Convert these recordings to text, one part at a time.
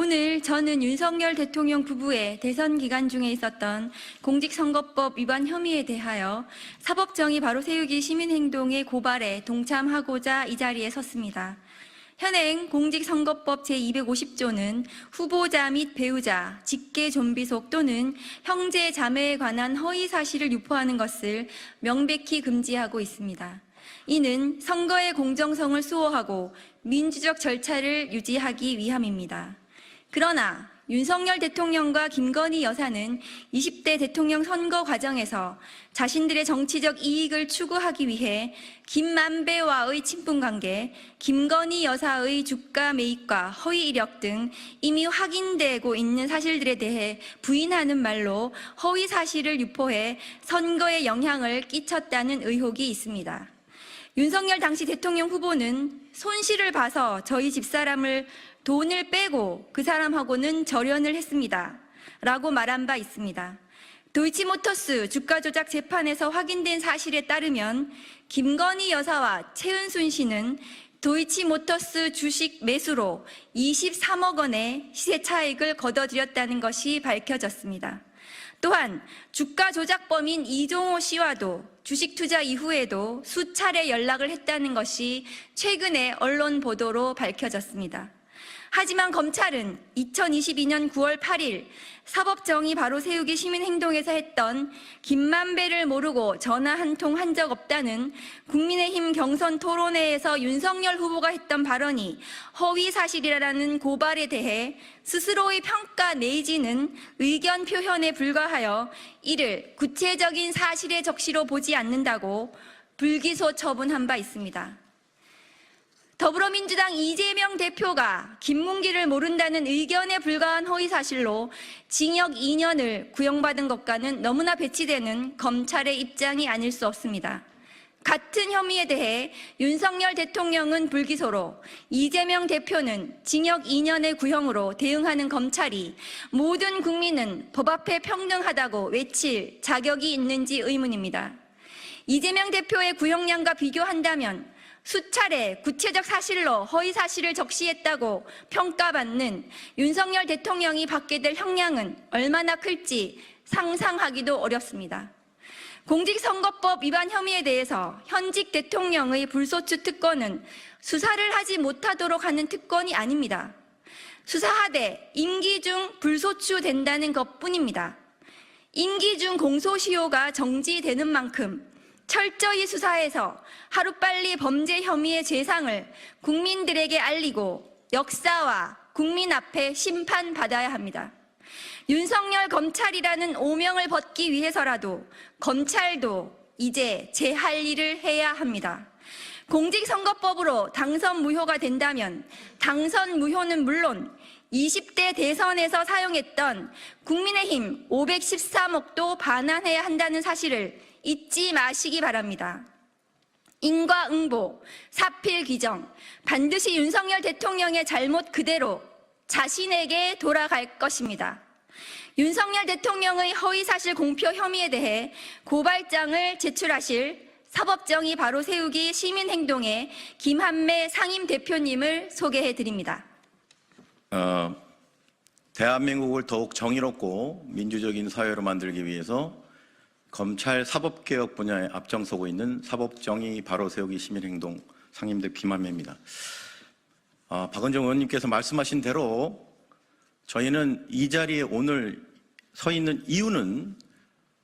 오늘 저는 윤석열 대통령 부부의 대선 기간 중에 있었던 공직선거법 위반 혐의에 대하여 사법정의 바로 세우기 시민행동의 고발에 동참하고자 이 자리에 섰습니다. 현행 공직선거법 제250조는 후보자 및 배우자, 직계 좀비속 또는 형제 자매에 관한 허위 사실을 유포하는 것을 명백히 금지하고 있습니다. 이는 선거의 공정성을 수호하고 민주적 절차를 유지하기 위함입니다. 그러나 윤석열 대통령과 김건희 여사는 20대 대통령 선거 과정에서 자신들의 정치적 이익을 추구하기 위해 김만배와의 친분관계, 김건희 여사의 주가 매입과 허위 이력 등 이미 확인되고 있는 사실들에 대해 부인하는 말로 허위 사실을 유포해 선거에 영향을 끼쳤다는 의혹이 있습니다. 윤석열 당시 대통령 후보는 손실을 봐서 저희 집사람을 돈을 빼고 그 사람하고는 절연을 했습니다. 라고 말한 바 있습니다. 도이치모터스 주가 조작 재판에서 확인된 사실에 따르면 김건희 여사와 최은순 씨는 도이치모터스 주식 매수로 23억 원의 시세 차익을 거둬들였다는 것이 밝혀졌습니다. 또한 주가 조작범인 이종호 씨와도 주식 투자 이후에도 수차례 연락을 했다는 것이 최근에 언론 보도로 밝혀졌습니다. 하지만 검찰은 2022년 9월 8일 사법정의 바로 세우기 시민행동에서 했던 김만배를 모르고 전화 한 통 한 적 없다는 국민의힘 경선 토론회에서 윤석열 후보가 했던 발언이 허위 사실이라는 고발에 대해 스스로의 평가 내지는 의견 표현에 불과하여 이를 구체적인 사실의 적시로 보지 않는다고 불기소 처분한 바 있습니다. 더불어민주당 이재명 대표가 김문기를 모른다는 의견에 불과한 허위사실로 징역 2년을 구형받은 것과는 너무나 배치되는 검찰의 입장이 아닐 수 없습니다. 같은 혐의에 대해 윤석열 대통령은 불기소로 이재명 대표는 징역 2년의 구형으로 대응하는 검찰이 모든 국민은 법 앞에 평등하다고 외칠 자격이 있는지 의문입니다. 이재명 대표의 구형량과 비교한다면 수차례 구체적 사실로 허위 사실을 적시했다고 평가받는 윤석열 대통령이 받게 될 형량은 얼마나 클지 상상하기도 어렵습니다. 공직선거법 위반 혐의에 대해서 현직 대통령의 불소추 특권은 수사를 하지 못하도록 하는 특권이 아닙니다. 수사하되 임기 중 불소추된다는 것뿐입니다. 임기 중 공소시효가 정지되는 만큼 철저히 수사해서 하루빨리 범죄 혐의의 재상을 국민들에게 알리고 역사와 국민 앞에 심판받아야 합니다. 윤석열 검찰이라는 오명을 벗기 위해서라도 검찰도 이제 제 할 일을 해야 합니다. 공직선거법으로 당선 무효가 된다면 당선 무효는 물론 20대 대선에서 사용했던 국민의힘 513억도 반환해야 한다는 사실을 잊지 마시기 바랍니다. 인과응보, 사필귀정, 반드시 윤석열 대통령의 잘못 그대로 자신에게 돌아갈 것입니다. 윤석열 대통령의 허위사실 공표 혐의에 대해 고발장을 제출하실 사법정의 바로 세우기 시민행동의 김한매 상임대표님을 소개해드립니다. 대한민국을 더욱 정의롭고 민주적인 사회로 만들기 위해서 검찰 사법개혁 분야에 앞장서고 있는 사법정의 바로 세우기 시민행동 상임대 김한매입니다. 박은정 의원님께서 말씀하신 대로 저희는 이 자리에 오늘 서 있는 이유는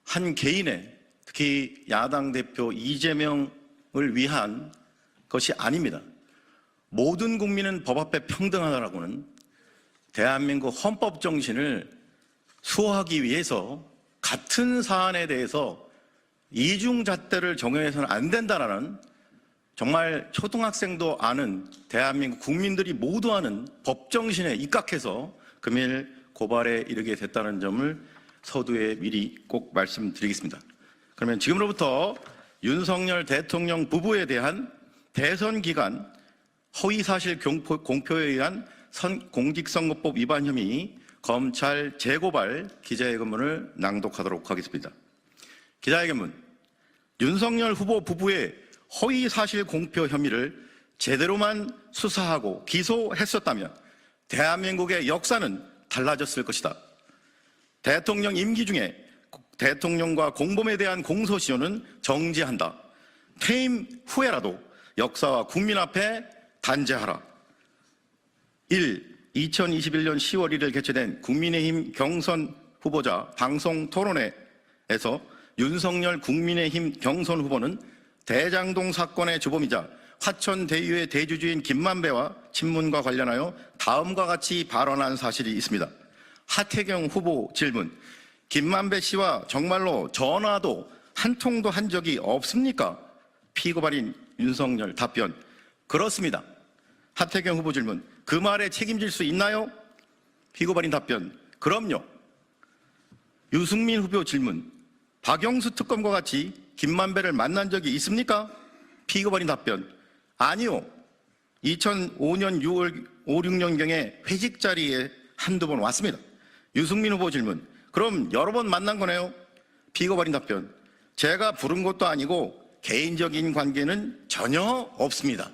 한 개인의, 특히 야당 대표 이재명을 위한 것이 아닙니다. 모든 국민은 법 앞에 평등하다라고는 대한민국 헌법 정신을 수호하기 위해서 같은 사안에 대해서 이중잣대를 적용해서는 안 된다라는 정말 초등학생도 아는 대한민국 국민들이 모두 아는 법정신에 입각해서 금일 고발에 이르게 됐다는 점을 서두에 미리 꼭 말씀드리겠습니다. 그러면 지금으로부터 윤석열 대통령 부부에 대한 대선 기간 허위사실 공표에 의한 공직선거법 위반 혐의 검찰 재고발 기자회견문을 낭독하도록 하겠습니다. 기자회견문. 윤석열 후보 부부의 허위사실 공표 혐의를 제대로만 수사하고 기소했었다면 대한민국의 역사는 달라졌을 것이다. 대통령 임기 중에 대통령과 공범에 대한 공소시효는 정지한다. 퇴임 후에라도 역사와 국민 앞에 단죄하라. 2021년 10월 1일 개최된 국민의힘 경선 후보자 방송 토론회에서 윤석열 국민의힘 경선 후보는 대장동 사건의 주범이자 화천 대유의 대주주인 김만배와 친문과 관련하여 다음과 같이 발언한 사실이 있습니다. 하태경 후보 질문. 김만배 씨와 정말로 전화도 한 통도 한 적이 없습니까? 피고발인 윤석열 답변. 그렇습니다. 하태경 후보 질문. 그 말에 책임질 수 있나요? 피고발인 답변. 그럼요. 유승민 후보 질문. 박영수 특검과 같이 김만배를 만난 적이 있습니까? 피고발인 답변. 아니요. 2005년 6월 5, 6년경에 회식 자리에 한두 번 왔습니다. 유승민 후보 질문. 그럼 여러 번 만난 거네요? 피고발인 답변. 제가 부른 것도 아니고 개인적인 관계는 전혀 없습니다.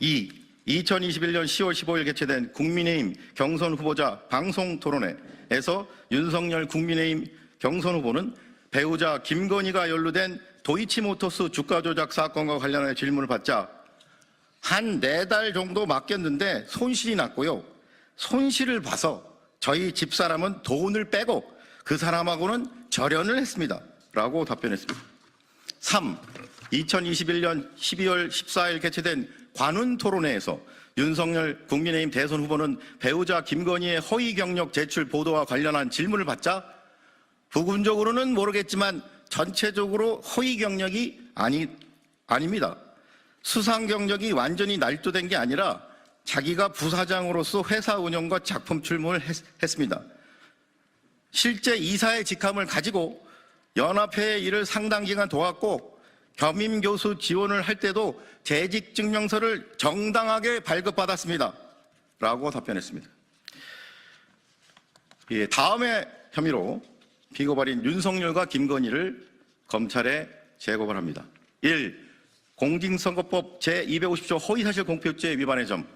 2021년 10월 15일 개최된 국민의힘 경선 후보자 방송 토론회에서 윤석열 국민의힘 경선 후보는 배우자 김건희가 연루된 도이치모터스 주가 조작 사건과 관련해 질문을 받자 한 4달 정도 맡겼는데 손실이 났고요. 손실을 봐서 저희 집사람은 돈을 빼고 그 사람하고는 절연을 했습니다. 라고 답변했습니다. 2021년 12월 14일 개최된 관훈 토론회에서 윤석열 국민의힘 대선 후보는 배우자 김건희의 허위 경력 제출 보도와 관련한 질문을 받자 부분적으로는 모르겠지만 전체적으로 허위 경력이 아닙니다. 수상 경력이 완전히 날조된 게 아니라 자기가 부사장으로서 회사 운영과 작품 출문을 했습니다. 실제 이사의 직함을 가지고 연합회의 일을 상당 기간 도왔고 겸임 교수 지원을 할 때도 재직 증명서를 정당하게 발급받았습니다. 라고 답변했습니다. 다음의 혐의로 피고발인 윤석열과 김건희를 검찰에 재고발합니다. 1. 공직선거법 제250조 허위사실 공표죄 위반의 점.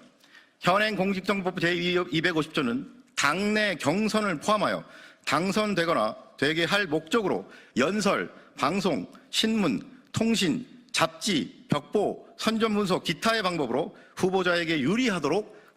현행 공직선거법 제250조는 당내 경선을 포함하여 당선되거나 되게 할 목적으로 연설, 방송, 신문, 통신, 잡지, 벽보, 선전문서 기타의 방법으로 후보자에게 유리하도록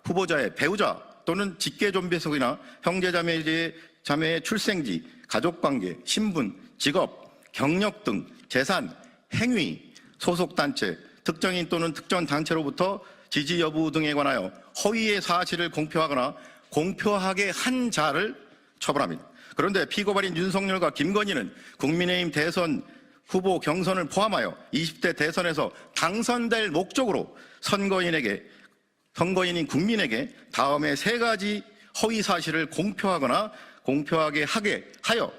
후보자의 배우자 또는 직계존비속이나 형제자매의 출생지, 가족관계, 신분, 직업, 경력 등 재산, 행위, 소속단체, 특정인 또는 특정 단체로부터 지지 여부 등에 관하여 허위의 사실을 공표하거나 공표하게 한 자를 처벌합니다. 그런데 피고발인 윤석열과 김건희는 국민의힘 대선 후보 경선을 포함하여 20대 대선에서 당선될 목적으로 선거인인 국민에게 다음에 3가지 허위 사실을 공표하거나 공표하게 하게 하여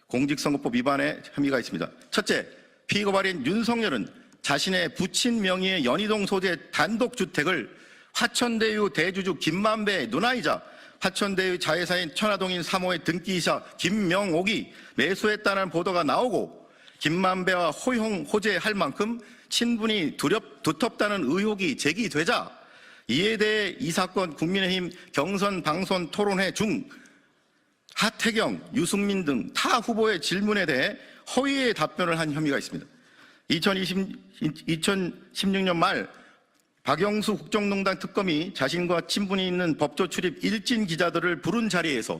공직선거법 위반의 혐의가 있습니다. 첫째, 피고발인 윤석열은 자신의 부친 명의의 연희동 소재 단독주택을 화천대유 대주주 김만배의 누나이자 화천대유 자회사인 천화동인 3호의 등기이사 김명옥이 매수했다는 보도가 나오고 김만배와 호재할 만큼 친분이 두텁다는 의혹이 제기되자 이에 대해 이 사건 국민의힘 경선 방송 토론회 중 하태경, 유승민 등 타 후보의 질문에 대해 허위의 답변을 한 혐의가 있습니다. 2016년 말 박영수 국정농단 특검이 자신과 친분이 있는 법조 출입 일진 기자들을 부른 자리에서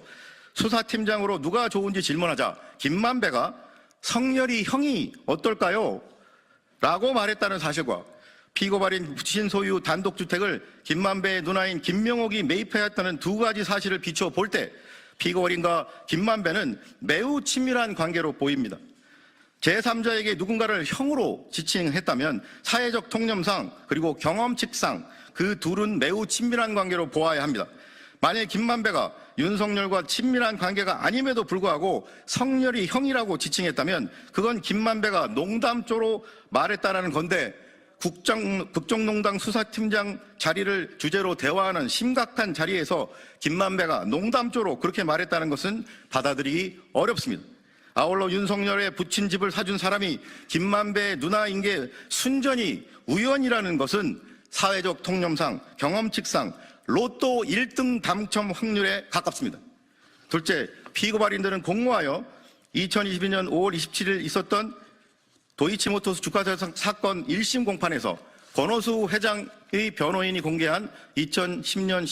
수사팀장으로 누가 좋은지 질문하자 김만배가 성렬이 형이 어떨까요? 라고 말했다는 사실과 피고발인 부친 소유 단독주택을 김만배의 누나인 김명옥이 매입해왔다는 2가지 사실을 비춰볼 때 피고발인과 김만배는 매우 친밀한 관계로 보입니다. 제3자에게 누군가를 형으로 지칭했다면 사회적 통념상 그리고 경험칙상 그 둘은 매우 친밀한 관계로 보아야 합니다. 만일 김만배가 윤석열과 친밀한 관계가 아님에도 불구하고 성렬이 형이라고 지칭했다면 그건 김만배가 농담조로 말했다는 건데 국정농단 수사팀장 자리를 주제로 대화하는 심각한 자리에서 김만배가 농담조로 그렇게 말했다는 것은 받아들이기 어렵습니다. 아울러 윤석열의 부친 집을 사준 사람이 김만배의 누나인 게 순전히 우연이라는 것은 사회적 통념상, 경험칙상, 로또 1등 당첨 확률에 가깝습니다. 둘째, 피고발인들은 공모하여 2022년 5월 27일 있었던 도이치모터스 주가 조작 사건 1심 공판에서 권오수 회장의 변호인이 공개한 2010년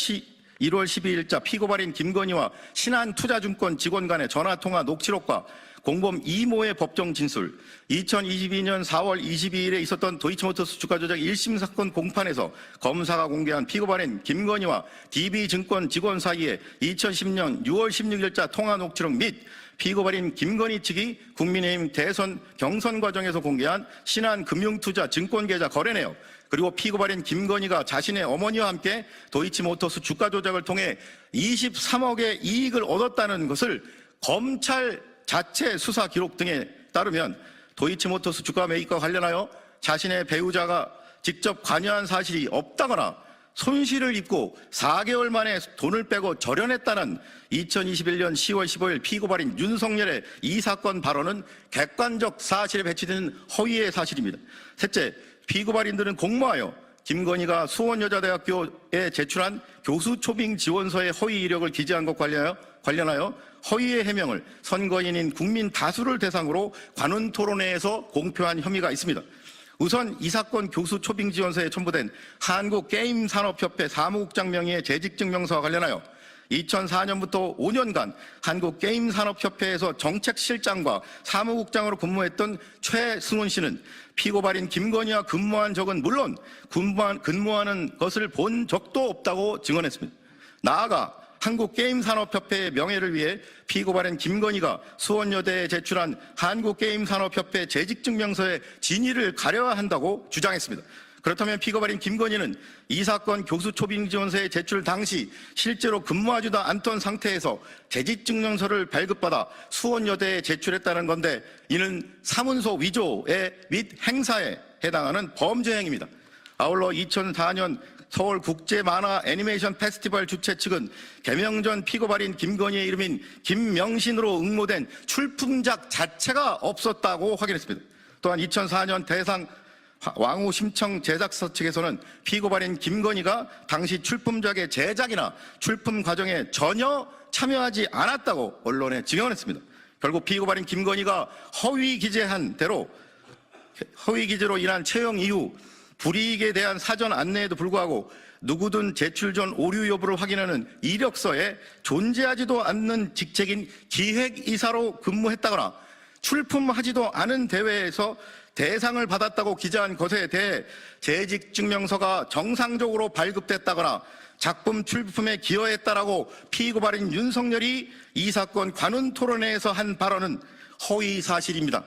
1월 12일자 피고발인 김건희와 신한투자증권 직원 간의 전화통화 녹취록과 공범 이모의 법정 진술, 2022년 4월 22일에 있었던 도이치모터스 주가 조작 1심 사건 공판에서 검사가 공개한 피고발인 김건희와 DB증권 직원 사이에 2010년 6월 16일자 통화 녹취록 및 피고발인 김건희 측이 국민의힘 대선 경선 과정에서 공개한 신한금융투자 증권계좌 거래 내역, 그리고 피고발인 김건희가 자신의 어머니와 함께 도이치모터스 주가 조작을 통해 23억의 이익을 얻었다는 것을 검찰 자체 수사 기록 등에 따르면 도이치모터스 주가 매입과 관련하여 자신의 배우자가 직접 관여한 사실이 없다거나 손실을 입고 4개월 만에 돈을 빼고 절연했다는 2021년 10월 15일 피고발인 윤석열의 이 사건 발언은 객관적 사실에 배치되는 허위의 사실입니다. 셋째, 피고발인들은 공모하여 김건희가 수원여자대학교에 제출한 교수 초빙 지원서의 허위 이력을 기재한 것 관련하여 허위의 해명을 선거인인 국민 다수를 대상으로 관훈 토론회에서 공표한 혐의가 있습니다. 우선 이 사건 교수 초빙 지원서에 첨부된 한국게임산업협회 사무국장 명의의 재직증명서와 관련하여 2004년부터 5년간 한국게임산업협회에서 정책실장과 사무국장으로 근무했던 최승훈 씨는 피고발인 김건희와 근무한 적은 물론 근무하는 것을 본 적도 없다고 증언했습니다. 나아가 한국게임산업협회의 명예를 위해 피고발인 김건희가 수원여대에 제출한 한국게임산업협회 재직증명서의 진위를 가려야 한다고 주장했습니다. 그렇다면 피고발인 김건희는 이 사건 교수 초빙 지원서의 제출 당시 실제로 근무하지도 않던 상태에서 재직증명서를 발급받아 수원여대에 제출했다는 건데, 이는 사문서 위조에 및 행사에 해당하는 범죄 행위입니다. 아울러 2004년 서울국제만화 애니메이션 페스티벌 주최 측은 개명 전 피고발인 김건희의 이름인 김명신으로 응모된 출품작 자체가 없었다고 확인했습니다. 또한 2004년 대상 왕후 심청 제작사 측에서는 피고발인 김건희가 당시 출품작의 제작이나 출품 과정에 전혀 참여하지 않았다고 언론에 증언했습니다. 결국 피고발인 김건희가 허위 기재로 인한 채용 이후 불이익에 대한 사전 안내에도 불구하고 누구든 제출 전 오류 여부를 확인하는 이력서에 존재하지도 않는 직책인 기획이사로 근무했다거나 출품하지도 않은 대회에서 대상을 받았다고 기재한 것에 대해 재직증명서가 정상적으로 발급됐다거나 작품 출품에 기여했다라고 피고발인 윤석열이 이 사건 관훈 토론회에서 한 발언은 허위 사실입니다.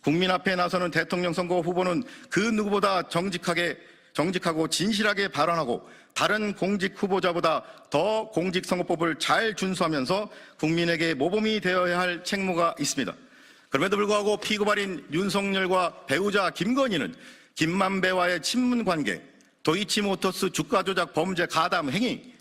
국민 앞에 나서는 대통령 선거 후보는 그 누구보다 정직하고 진실하게 발언하고 다른 공직 후보자보다 더 공직선거법을 잘 준수하면서 국민에게 모범이 되어야 할 책무가 있습니다. 그럼에도 불구하고 피고발인 윤석열과 배우자 김건희는 김만배와의 친문관계, 도이치모터스 주가 조작 범죄 가담 행위,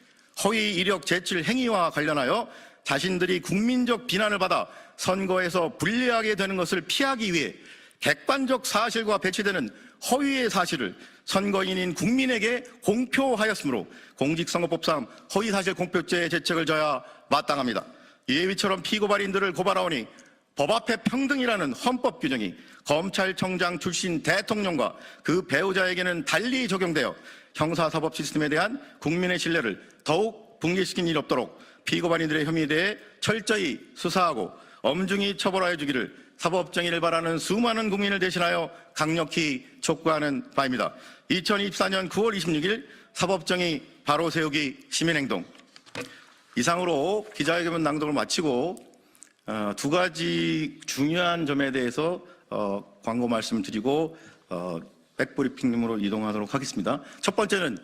허위 이력 제출 행위와 관련하여 자신들이 국민적 비난을 받아 선거에서 불리하게 되는 것을 피하기 위해 객관적 사실과 배치되는 허위의 사실을 선거인인 국민에게 공표하였으므로 공직선거법상 허위사실 공표죄의 죄책을 져야 마땅합니다. 이에 위처럼 피고발인들을 고발하오니 법 앞에 평등이라는 헌법 규정이 검찰청장 출신 대통령과 그 배우자에게는 달리 적용되어 형사사법 시스템에 대한 국민의 신뢰를 더욱 붕괴시킨 일이 없도록 피고발인들의 혐의에 대해 철저히 수사하고 엄중히 처벌하여 주기를 사법정의를 바라는 수많은 국민을 대신하여 강력히 촉구하는 바입니다. 2024년 9월 26일 사법정의 바로 세우기 시민행동. 이상으로 기자회견 낭독을 마치고 두 가지 중요한 점에 대해서 광고 말씀드리고 백브리핑으로 이동하도록 하겠습니다. 첫 번째는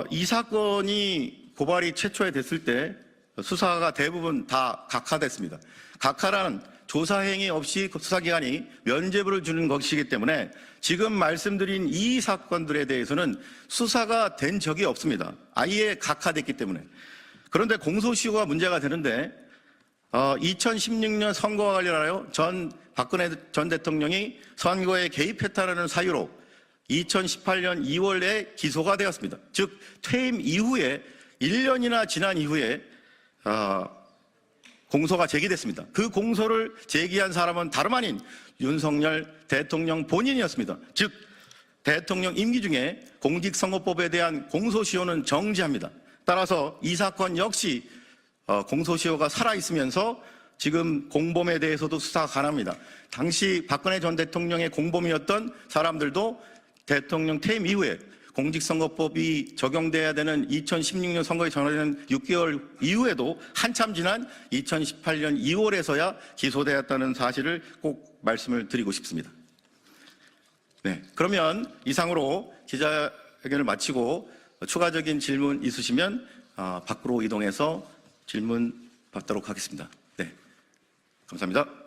이 사건이 고발이 최초에 됐을 때 수사가 대부분 다 각하됐습니다. 각하라는 조사 행위 없이 수사기관이 면죄부를 주는 것이기 때문에 지금 말씀드린 이 사건들에 대해서는 수사가 된 적이 없습니다. 아예 각하됐기 때문에. 그런데 공소시효가 문제가 되는데 2016년 선거와 관련하여 박근혜 전 대통령이 선거에 개입했다는 사유로 2018년 2월에 기소가 되었습니다. 즉 퇴임 이후에 1년이나 지난 이후에 공소가 제기됐습니다. 그 공소를 제기한 사람은 다름 아닌 윤석열 대통령 본인이었습니다. 즉 대통령 임기 중에 공직선거법에 대한 공소시효는 정지합니다. 따라서 이 사건 역시 공소시효가 살아있으면서 지금 공범에 대해서도 수사가 가능합니다. 당시 박근혜 전 대통령의 공범이었던 사람들도 대통령 퇴임 이후에 공직선거법이 적용돼야 되는 2016년 선거에 전환되는 6개월 이후에도 한참 지난 2018년 2월에서야 기소되었다는 사실을 꼭 말씀을 드리고 싶습니다. 네, 그러면 이상으로 기자회견을 마치고 추가적인 질문 있으시면 밖으로 이동해서 질문 받도록 하겠습니다. 네, 감사합니다.